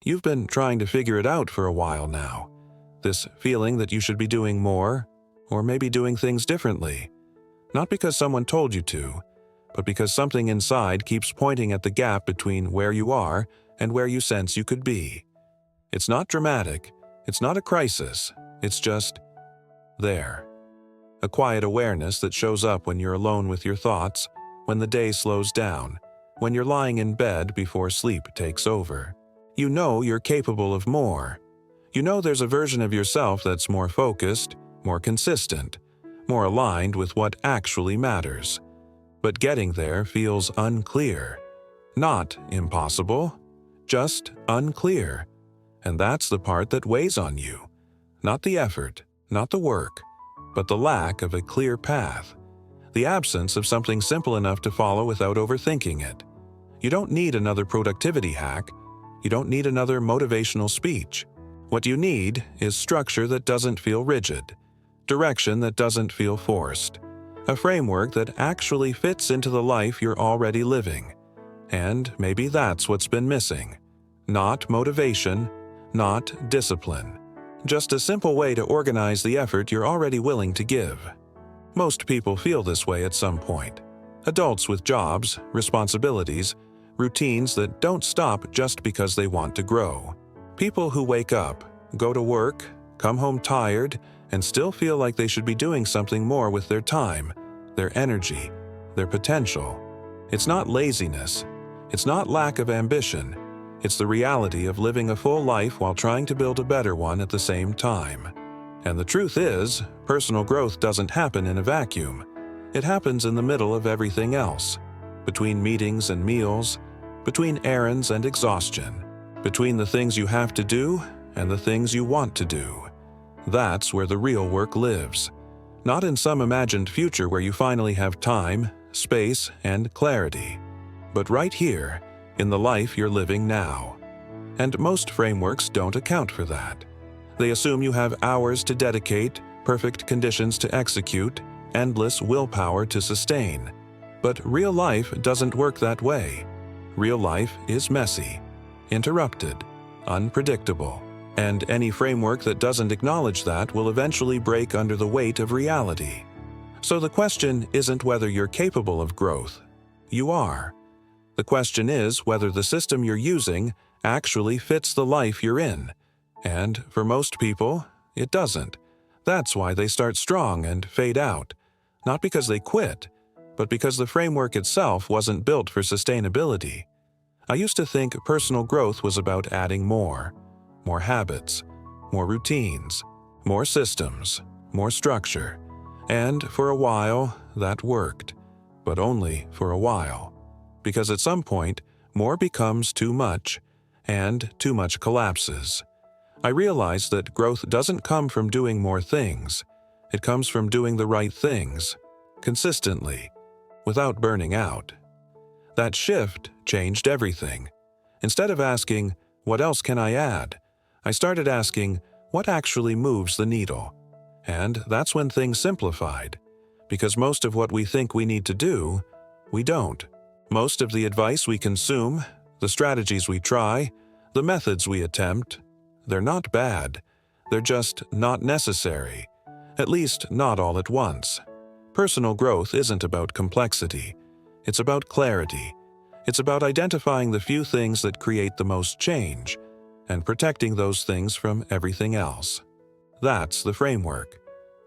You've been trying to figure it out for a while now. This feeling that you should be doing more, or maybe doing things differently. Not because someone told you to, but because something inside keeps pointing at the gap between where you are and where you sense you could be. It's not dramatic, it's not a crisis, it's just there. A quiet awareness that shows up when you're alone with your thoughts, when the day slows down, when you're lying in bed before sleep takes over. You know you're capable of more. You know there's a version of yourself that's more focused, more consistent, more aligned with what actually matters. But getting there feels unclear. Not impossible, just unclear. And that's the part that weighs on you. Not the effort, not the work, but the lack of a clear path. The absence of something simple enough to follow without overthinking it. You don't need another productivity hack. You don't need another motivational speech. What you need is structure that doesn't feel rigid, direction that doesn't feel forced, a framework that actually fits into the life you're already living. And maybe that's what's been missing. Not motivation, not discipline. Just a simple way to organize the effort you're already willing to give. Most people feel this way at some point. Adults with jobs, responsibilities, routines that don't stop just because they want to grow. People who wake up, go to work, come home tired, and still feel like they should be doing something more with their time, their energy, their potential. It's not laziness. It's not lack of ambition. It's the reality of living a full life while trying to build a better one at the same time. And the truth is, personal growth doesn't happen in a vacuum. It happens in the middle of everything else. Between meetings and meals, between errands and exhaustion, between the things you have to do and the things you want to do. That's where the real work lives. Not in some imagined future where you finally have time, space, and clarity, but right here, in the life you're living now. And most frameworks don't account for that. They assume you have hours to dedicate, perfect conditions to execute, endless willpower to sustain. But real life doesn't work that way. Real life is messy, interrupted, unpredictable, and any framework that doesn't acknowledge that will eventually break under the weight of reality. So the question isn't whether you're capable of growth. You are. The question is whether the system you're using actually fits the life you're in. And for most people, it doesn't. That's why they start strong and fade out. Not because they quit, but because the framework itself wasn't built for sustainability. I used to think personal growth was about adding more habits, more routines, more systems, more structure. And for a while, that worked. But only for a while. Because at some point, more becomes too much, and too much collapses. I realized that growth doesn't come from doing more things. It comes from doing the right things, consistently, without burning out. That shift changed everything. Instead of asking, what else can I add? I started asking, what actually moves the needle? And that's when things simplified. Because most of what we think we need to do, we don't. Most of the advice we consume, the strategies we try, the methods we attempt, they're not bad. They're just not necessary. At least not all at once. Personal growth isn't about complexity. It's about clarity. It's about identifying the few things that create the most change and protecting those things from everything else. That's the framework.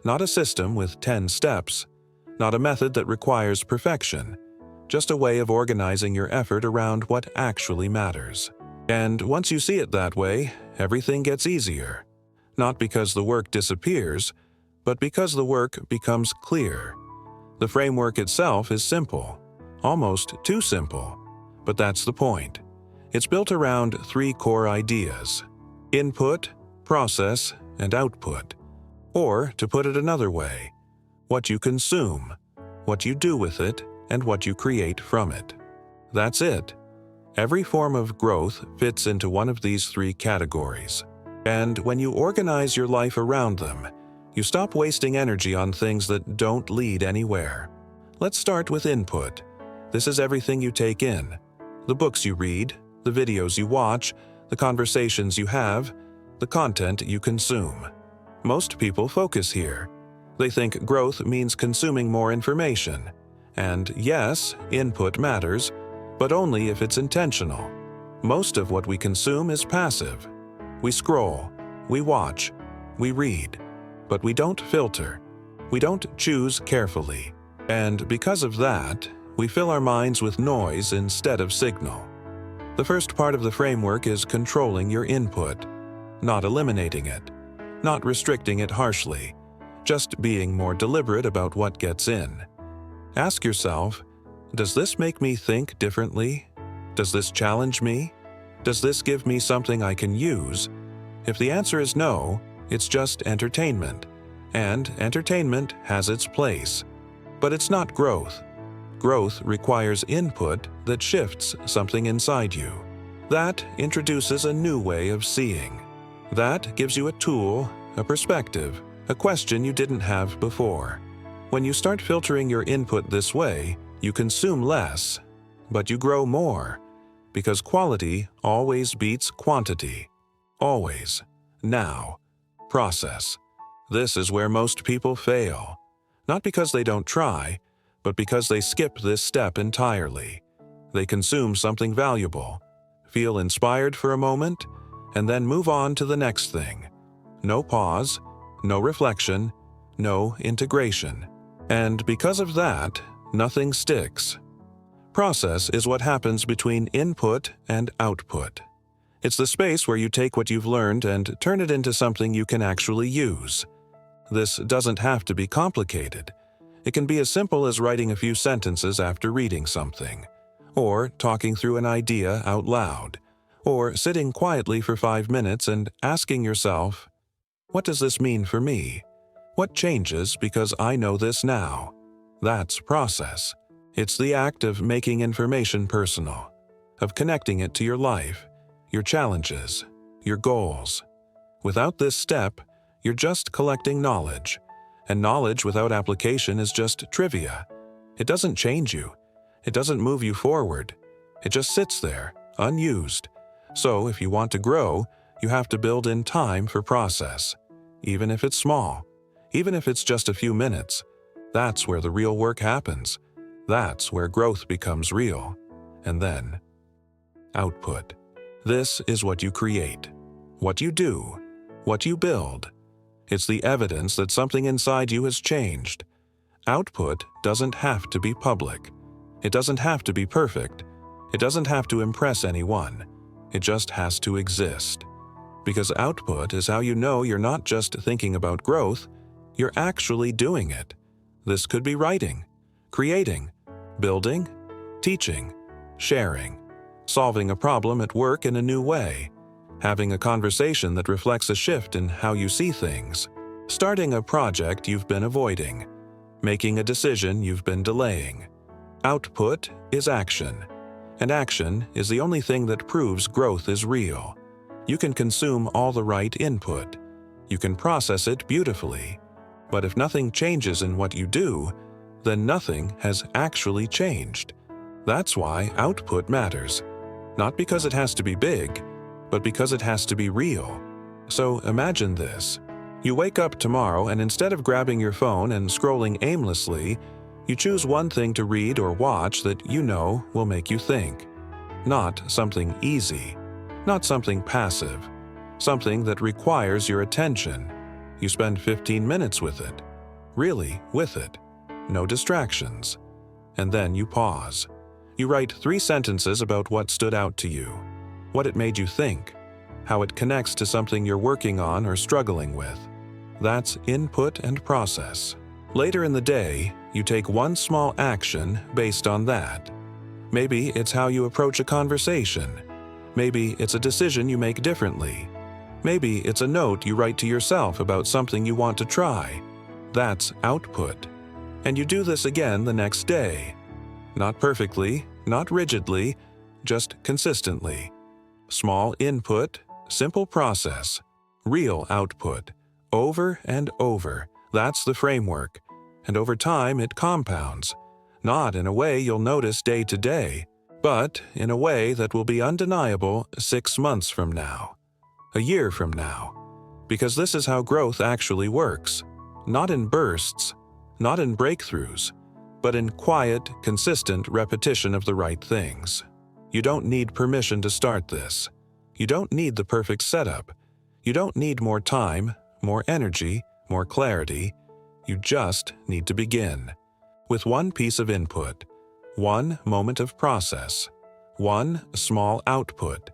Not a system with 10 steps. Not a method that requires perfection. Just a way of organizing your effort around what actually matters. And once you see it that way, everything gets easier. Not because the work disappears, but because the work becomes clear. The framework itself is simple, almost too simple, but that's the point. It's built around 3 core ideas: input, process, and output. Or, to put it another way, what you consume, what you do with it, and what you create from it. That's it. Every form of growth fits into one of these 3 categories. And when you organize your life around them, you stop wasting energy on things that don't lead anywhere. Let's start with input. This is everything you take in. The books you read, the videos you watch, the conversations you have, the content you consume. Most people focus here. They think growth means consuming more information. And yes, input matters, but only if it's intentional. Most of what we consume is passive. We scroll, we watch, we read, but we don't filter. We don't choose carefully. And because of that, we fill our minds with noise instead of signal. The first part of the framework is controlling your input, not eliminating it, not restricting it harshly, just being more deliberate about what gets in. Ask yourself, does this make me think differently? Does this challenge me? Does this give me something I can use? If the answer is no, it's just entertainment, and entertainment has its place. But it's not growth. Growth requires input that shifts something inside you. That introduces a new way of seeing. That gives you a tool, a perspective, a question you didn't have before. When you start filtering your input this way, you consume less, but you grow more, because quality always beats quantity. Always. Now. Process. This is where most people fail. Not because they don't try, but because they skip this step entirely. They consume something valuable, feel inspired for a moment, and then move on to the next thing. No pause, no reflection, no integration. And because of that, nothing sticks. Process is what happens between input and output. It's the space where you take what you've learned and turn it into something you can actually use. This doesn't have to be complicated. It can be as simple as writing a few sentences after reading something, or talking through an idea out loud, or sitting quietly for 5 minutes and asking yourself, what does this mean for me? What changes because I know this now? That's process. It's the act of making information personal, of connecting it to your life, your challenges, your goals. Without this step, you're just collecting knowledge, and knowledge without application is just trivia. It doesn't change you. It doesn't move you forward. It just sits there, unused. So if you want to grow, you have to build in time for process, even if it's small, even if it's just a few minutes. That's where the real work happens. That's where growth becomes real. And then, output. This is what you create, what you do, what you build. It's the evidence that something inside you has changed. Output doesn't have to be public. It doesn't have to be perfect. It doesn't have to impress anyone. It just has to exist. Because output is how you know you're not just thinking about growth, you're actually doing it. This could be writing, creating, building, teaching, sharing, solving a problem at work in a new way, having a conversation that reflects a shift in how you see things, starting a project you've been avoiding, making a decision you've been delaying. Output is action, and action is the only thing that proves growth is real. You can consume all the right input. You can process it beautifully. But if nothing changes in what you do, then nothing has actually changed. That's why output matters. Not because it has to be big, but because it has to be real. So imagine this. You wake up tomorrow and instead of grabbing your phone and scrolling aimlessly, you choose one thing to read or watch that you know will make you think. Not something easy. Not something passive. Something that requires your attention. You spend 15 minutes with it. Really, with it. No distractions. And then you pause. You write 3 sentences about what stood out to you, what it made you think, how it connects to something you're working on or struggling with. That's input and process. Later in the day, you take one small action based on that. Maybe it's how you approach a conversation. Maybe it's a decision you make differently. Maybe it's a note you write to yourself about something you want to try. That's output. And you do this again the next day. Not perfectly, not rigidly, just consistently. Small input, simple process, real output. Over and over. That's the framework. And over time it compounds. Not in a way you'll notice day to day, but in a way that will be undeniable 6 months from now, a year from now, because this is how growth actually works. Not in bursts, not in breakthroughs, but in quiet, consistent repetition of the right things. You don't need permission to start this. You don't need the perfect setup. You don't need more time, more energy, more clarity. You just need to begin. With one piece of input, one moment of process, one small output,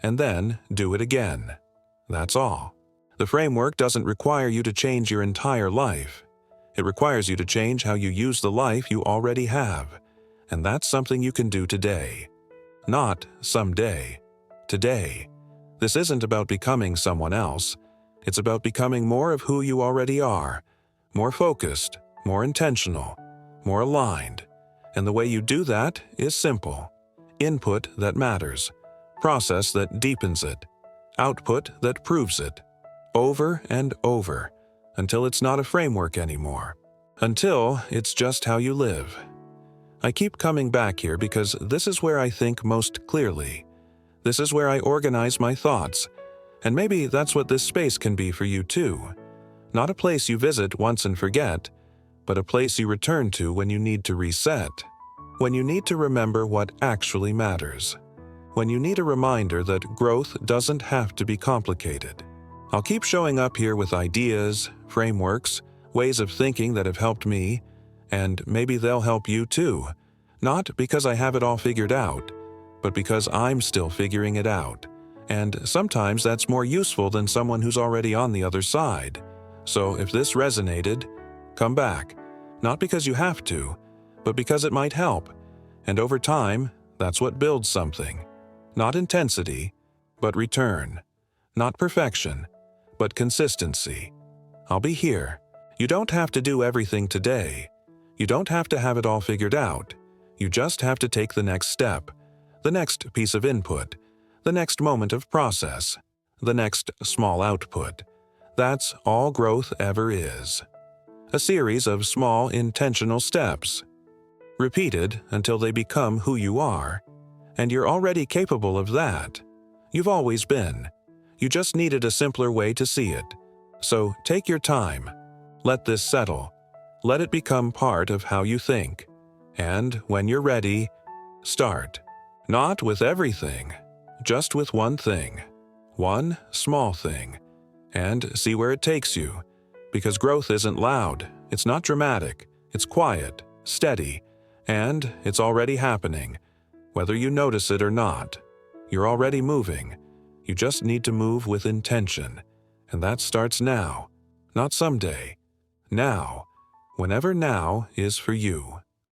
and then do it again. That's all. The framework doesn't require you to change your entire life. It requires you to change how you use the life you already have, and that's something you can do today. Not someday. Today. This isn't about becoming someone else. It's about becoming more of who you already are, more focused, more intentional, more aligned. And the way you do that is simple. Input that matters, process that deepens it, output that proves it, over and over, until it's not a framework anymore, until it's just how you live. I keep coming back here because this is where I think most clearly. This is where I organize my thoughts, and maybe that's what this space can be for you too. Not a place you visit once and forget, but a place you return to when you need to reset, when you need to remember what actually matters, when you need a reminder that growth doesn't have to be complicated. I'll keep showing up here with ideas, frameworks, ways of thinking that have helped me, and maybe they'll help you too. Not because I have it all figured out, but because I'm still figuring it out. And sometimes that's more useful than someone who's already on the other side. So if this resonated, come back. Not because you have to, but because it might help. And over time, that's what builds something. Not intensity, but return. Not perfection, but consistency. I'll be here. You don't have to do everything today. You don't have to have it all figured out. You just have to take the next step, the next piece of input, the next moment of process, the next small output. That's all growth ever is. A series of small, intentional steps, repeated until they become who you are. And you're already capable of that. You've always been. You just needed a simpler way to see it. So take your time. Let this settle. Let it become part of how you think. And when you're ready, start. Not with everything, just with one thing. One small thing. And see where it takes you. Because growth isn't loud. It's not dramatic. It's quiet, steady, and it's already happening. Whether you notice it or not, you're already moving. You just need to move with intention. And that starts now, not someday. Now, whenever now is for you.